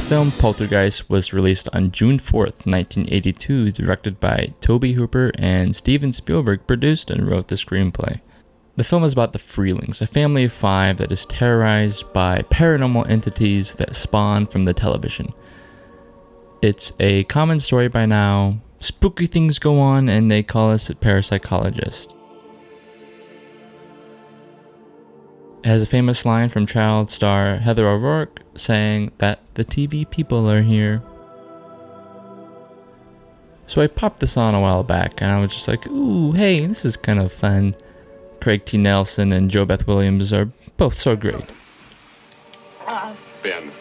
film Poltergeist was released on June 4th, 1982, directed by Tobe Hooper, and Steven Spielberg produced and wrote the screenplay. The film is about the Freelings, a family of 5 that is terrorized by paranormal entities that spawn from the television. It's a common story by now. Spooky things go on and they call us parapsychologists. It has a famous line from child star Heather O'Rourke saying that the TV people are here. So I popped this on a while back and I was just like, ooh, hey, this is kind of fun. Craig T. Nelson and Jo Beth Williams are both so great. Ben.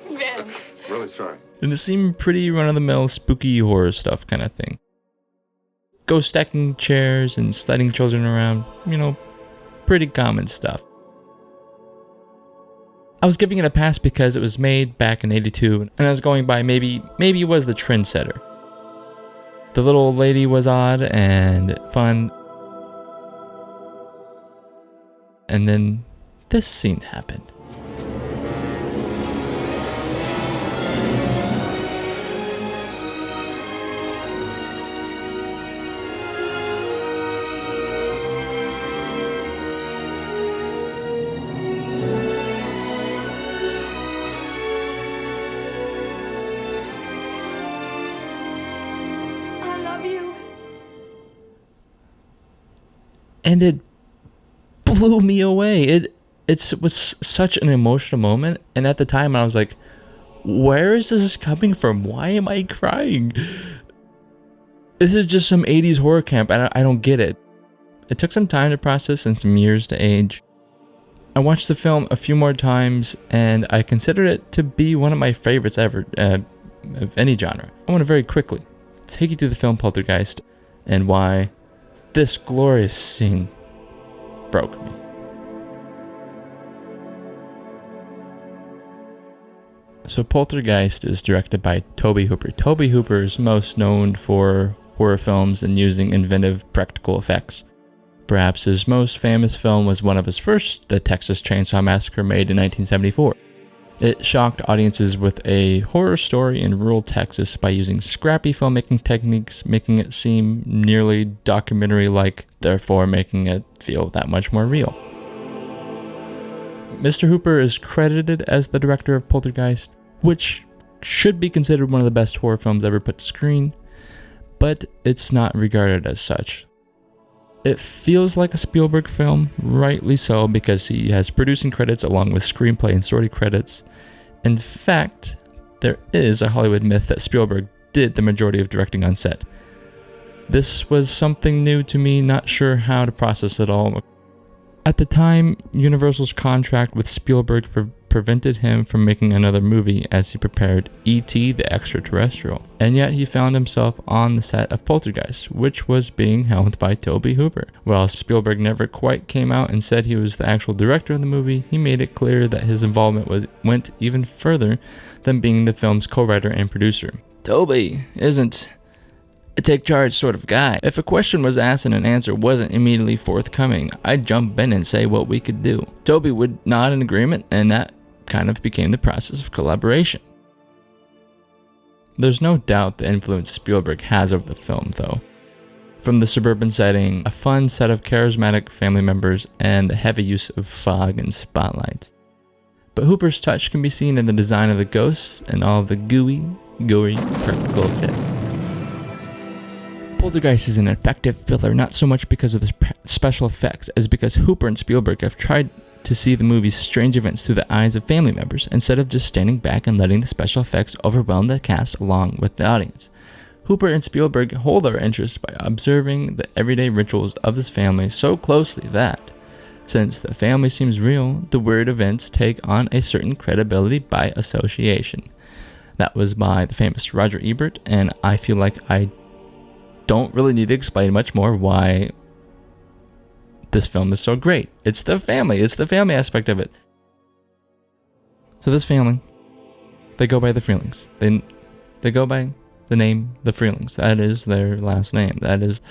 Ben. Really sorry. And it seemed pretty run-of-the-mill spooky horror stuff kind of thing. Ghost stacking chairs and sliding children around, pretty common stuff. I was giving it a pass because it was made back in '82, and I was going by maybe it was the trendsetter. The little old lady was odd and fun. And then this scene happened. And it blew me away. It was such an emotional moment. And at the time, I was like, where is this coming from? Why am I crying? This is just some 80s horror camp. I don't get it. It took some time to process and some years to age. I watched the film a few more times, and I consider it to be one of my favorites ever, of any genre. I want to very quickly take you through the film Poltergeist and why this glorious scene broke me. So Poltergeist is directed by Tobe Hooper. Tobe Hooper is most known for horror films and using inventive practical effects. Perhaps his most famous film was one of his first, The Texas Chainsaw Massacre, made in 1974. It shocked audiences with a horror story in rural Texas by using scrappy filmmaking techniques, making it seem nearly documentary-like, therefore making it feel that much more real. Mr. Hooper is credited as the director of Poltergeist, which should be considered one of the best horror films ever put to screen, but it's not regarded as such. It feels like a Spielberg film, rightly so, because he has producing credits along with screenplay and story credits. In fact, there is a Hollywood myth that Spielberg did the majority of directing on set. This was something new to me, not sure how to process it all. At the time, Universal's contract with Spielberg prevented him from making another movie as he prepared E.T. the Extraterrestrial, and yet he found himself on the set of Poltergeist, which was being helmed by Tobe Hooper. While Spielberg never quite came out and said he was the actual director of the movie, he made it clear that his involvement went even further than being the film's co-writer and producer. Tobe isn't a take charge sort of guy. If a question was asked and an answer wasn't immediately forthcoming, I'd jump in and say what we could do. Tobe would nod in agreement, and that kind of became the process of collaboration. There's no doubt the influence Spielberg has over the film, though. From the suburban setting, a fun set of charismatic family members, and the heavy use of fog and spotlights. But Hooper's touch can be seen in the design of the ghosts and all of the gooey, gory practical effects. Poltergeist is an effective filler, not so much because of the special effects, as because Hooper and Spielberg have tried to see the movie's strange events through the eyes of family members, instead of just standing back and letting the special effects overwhelm the cast along with the audience. Hooper and Spielberg hold our interest by observing the everyday rituals of this family so closely that, since the family seems real, the weird events take on a certain credibility by association. That was by the famous Roger Ebert, and I feel like I don't really need to explain much more why this film is so great. It's the family aspect of it. So this family, they go by the Freelings. They go by the name the Freelings. That is their last name. That is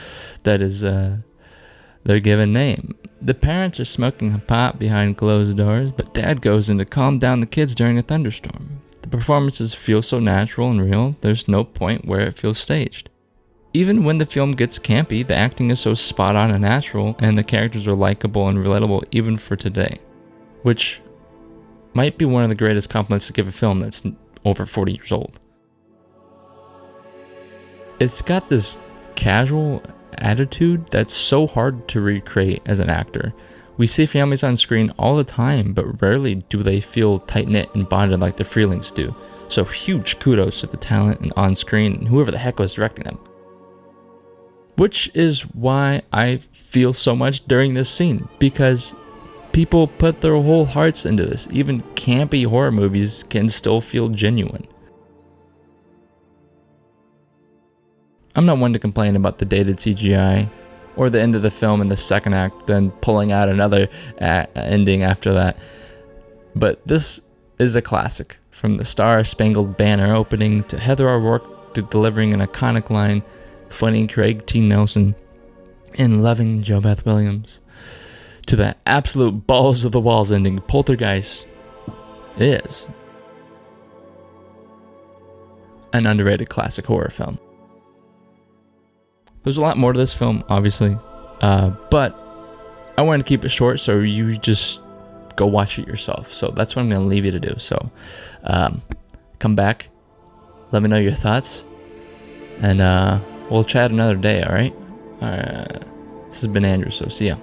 their given name. The parents are smoking a pot behind closed doors, but Dad goes in to calm down the kids during a thunderstorm. The performances feel so natural and real, there's no point where it feels staged. Even when the film gets campy, the acting is so spot on and natural, and the characters are likable and relatable even for today. Which might be one of the greatest compliments to give a film that's over 40 years old. It's got this casual attitude that's so hard to recreate as an actor. We see families on screen all the time, but rarely do they feel tight-knit and bonded like the Freelings do. So huge kudos to the talent and on-screen and whoever the heck was directing them. Which is why I feel so much during this scene, because people put their whole hearts into this. Even campy horror movies can still feel genuine. I'm not one to complain about the dated CGI or the end of the film in the second act, then pulling out another ending after that. But this is a classic. From the Star-Spangled Banner opening to Heather O'Rourke to delivering an iconic line, funny Craig T. Nelson, and loving Jo Beth Williams, to the absolute balls of the walls ending, Poltergeist is an underrated classic horror film. There's a lot more to this film, obviously, but I wanted to keep it short so you just go watch it yourself. So that's what I'm going to leave you to do. So come back, let me know your thoughts, and we'll chat another day, all right? This has been Andrew, so see ya.